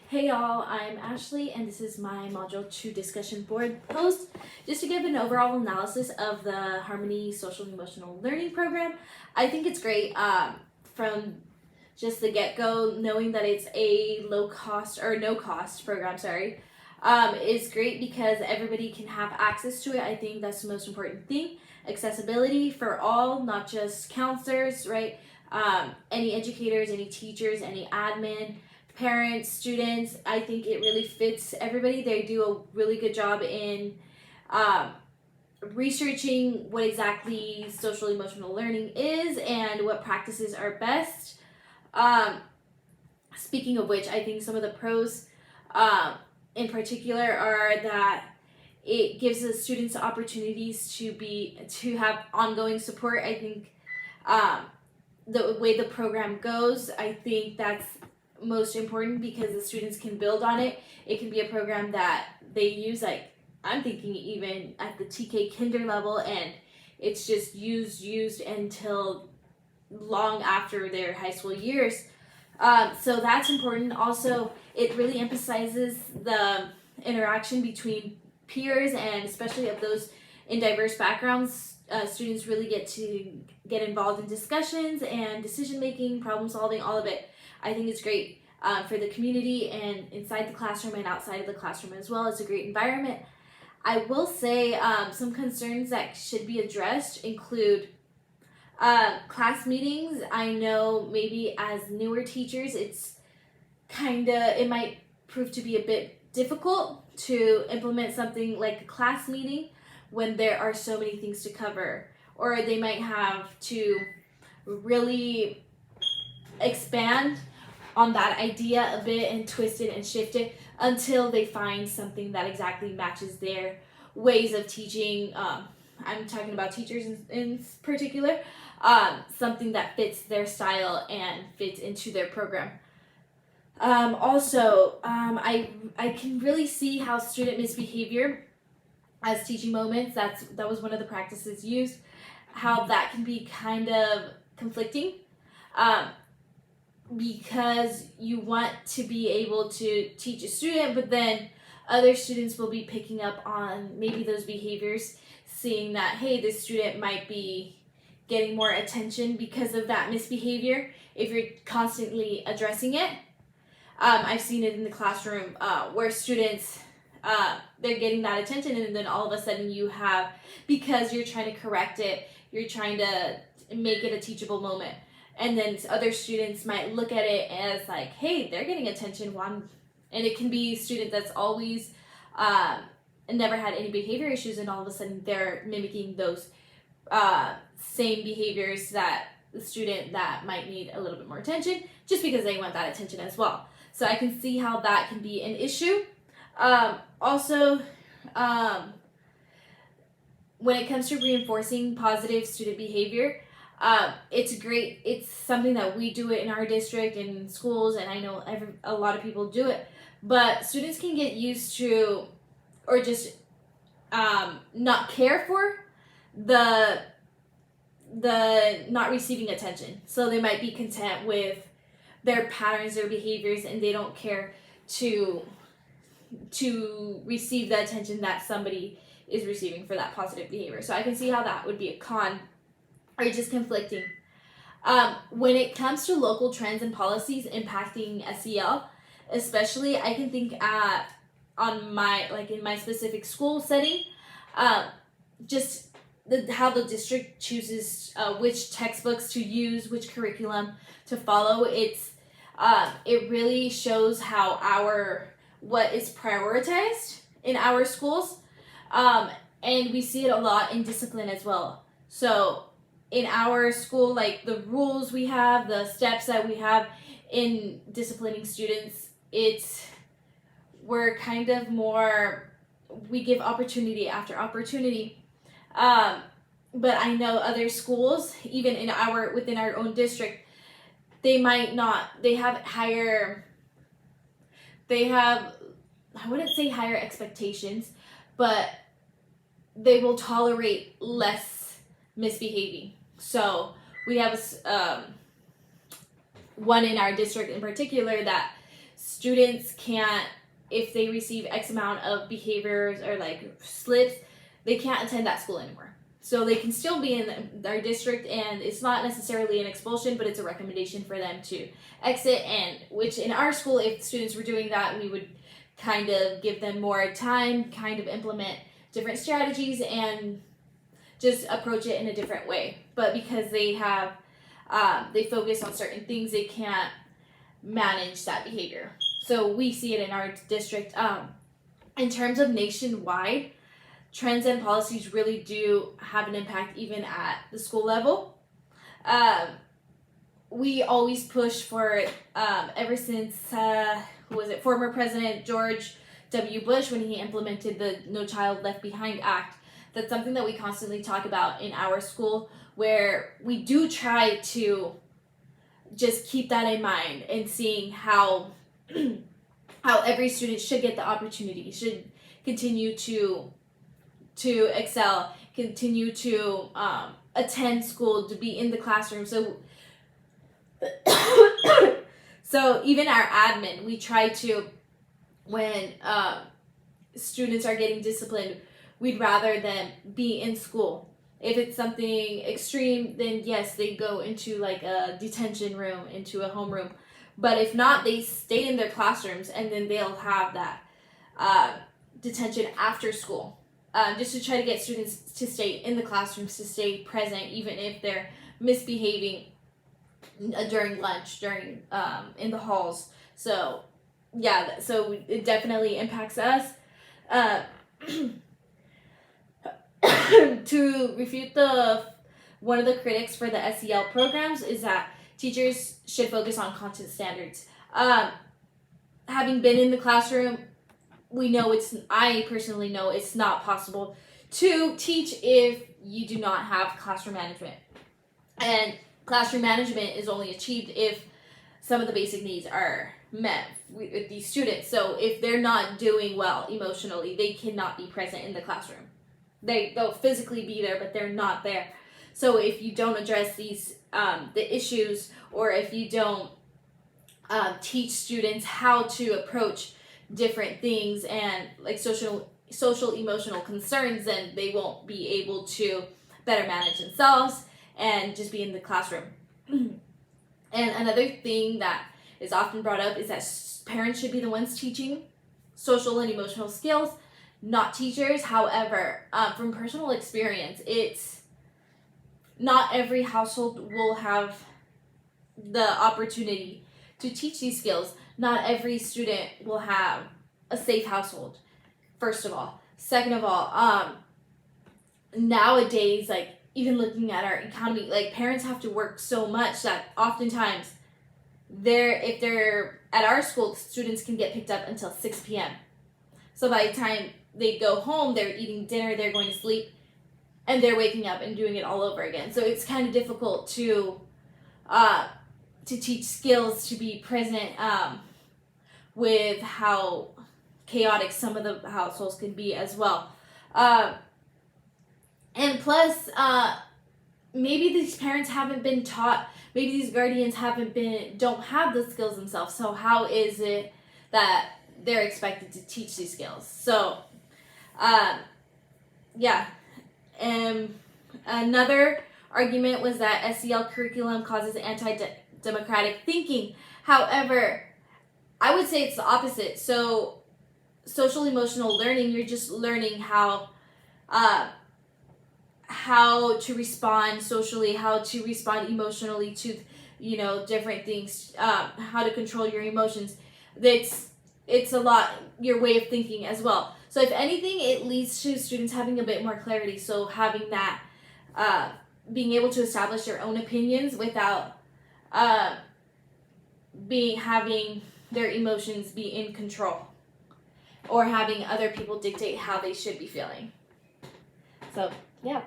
Hey y'all, I'm Ashley and this is my Module 2 discussion board post just to give an overall analysis of the Harmony Social and Emotional Learning Program. I think it's great from just the get-go, knowing that it's a low cost or no cost program, is great because everybody can have access to it. I think that's the most important thing. Accessibility for all, not just counselors, right? Any educators, any teachers, any admin, parents, students. I think it really fits everybody. They do a really good job in researching what exactly social emotional learning is and what practices are best. Speaking of which, I think some of the pros in particular are that it gives the students opportunities to have ongoing support. I think the way the program goes, I think that's most important because the students can build on it. It can be a program that they use, like I'm thinking even at the TK kinder level, and it's just used until long after their high school years. So that's important. Also, it really emphasizes the interaction between peers, and especially of those in diverse backgrounds. Students really get to get involved in discussions and decision making, problem solving, all of it. I think it's great for the community and inside the classroom and outside of the classroom as well. It's a great environment. I will say some concerns that should be addressed include class meetings. I know maybe as newer teachers, it might prove to be a bit difficult to implement something like a class meeting when there are so many things to cover, or they might have to really expand on that idea a bit and twist it and shift it until they find something that exactly matches their ways of teaching. I'm talking about teachers in particular, something that fits their style and fits into their program. I can really see how student misbehavior as teaching moments, that was one of the practices used, how that can be kind of conflicting. Because you want to be able to teach a student, but then other students will be picking up on maybe those behaviors, seeing that, hey, this student might be getting more attention because of that misbehavior if you're constantly addressing it. I've seen it in the classroom where students, they're getting that attention, and then all of a sudden because you're trying to correct it, you're trying to make it a teachable moment. And then other students might look at it as like, hey, they're getting attention. And it can be a student that's always never had any behavior issues, and all of a sudden they're mimicking those same behaviors that the student that might need a little bit more attention just because they want that attention as well. So I can see how that can be an issue. When it comes to reinforcing positive student behavior, it's great. It's something that we do it in our district and in schools, and I know a lot of people do it. But students can get used to, or just not care for the not receiving attention. So they might be content with their patterns, their behaviors, and they don't care to receive the attention that somebody is receiving for that positive behavior. So I can see how that would be a con, or just conflicting. When it comes to local trends and policies impacting SEL, especially, I can think in my specific school setting, just how the district chooses which textbooks to use, which curriculum to follow. It really shows how what is prioritized in our schools, and we see it a lot in discipline as well. So in our school, like the rules we have, the steps that we have in disciplining students, we're kind of more, we give opportunity after opportunity. But I know other schools, even within our own district, they have I wouldn't say higher expectations, but they will tolerate less misbehaving. So we have one in our district in particular that students can't, if they receive X amount of behaviors or like slips, they can't attend that school anymore. So they can still be in our district, and it's not necessarily an expulsion, but it's a recommendation for them to exit. And which in our school, if students were doing that, we would kind of give them more time, kind of implement different strategies, and just approach it in a different way. But because they have, they focus on certain things, they can't manage that behavior. So we see it in our district. In terms of nationwide, trends and policies really do have an impact even at the school level. We always push for, ever since, who was it, former President George W. Bush, when he implemented the No Child Left Behind Act. That's something that we constantly talk about in our school, where we do try to just keep that in mind and seeing how how every student should get the opportunity, should continue to excel, continue to attend school, to be in the classroom. So so even our admin, we try to, when students are getting disciplined, we'd rather them be in school. If it's something extreme, then yes, they go into like a detention room, into a homeroom. But if not, they stay in their classrooms, and then they'll have that detention after school, just to try to get students to stay in the classrooms, to stay present, even if they're misbehaving during lunch, during in the halls. So yeah, so it definitely impacts us. To refute one of the critics for the SEL programs is that teachers should focus on content standards. Having been in the classroom, I personally know it's not possible to teach if you do not have classroom management. And classroom management is only achieved if some of the basic needs are met with these students. So if they're not doing well emotionally, they cannot be present in the classroom. They'll physically be there, but they're not there. So if you don't address these the issues, or if you don't teach students how to approach different things and like social emotional concerns, then they won't be able to better manage themselves and just be in the classroom. And another thing that is often brought up is that parents should be the ones teaching social and emotional skills, not teachers. However, from personal experience, it's not every household will have the opportunity to teach these skills. Not every student will have a safe household, first of all. Second of all, nowadays, like even looking at our economy, like parents have to work so much that oftentimes if they're at our school, students can get picked up until 6 p.m. So by the time they go home, they're eating dinner, they're going to sleep, and they're waking up and doing it all over again. So it's kind of difficult to teach skills, to be present with how chaotic some of the households can be as well. And plus, maybe these parents haven't been taught, maybe these guardians don't have the skills themselves. So how is it that they're expected to teach these skills? So, yeah. Another argument was that SEL curriculum causes anti-democratic thinking. However, I would say it's the opposite. So, social emotional learning, you're just learning how to respond socially, how to respond emotionally to, different things, how to control your emotions. It's a lot, your way of thinking as well. So if anything, it leads to students having a bit more clarity. So having that, being able to establish their own opinions without having their emotions be in control, or having other people dictate how they should be feeling. So, yeah.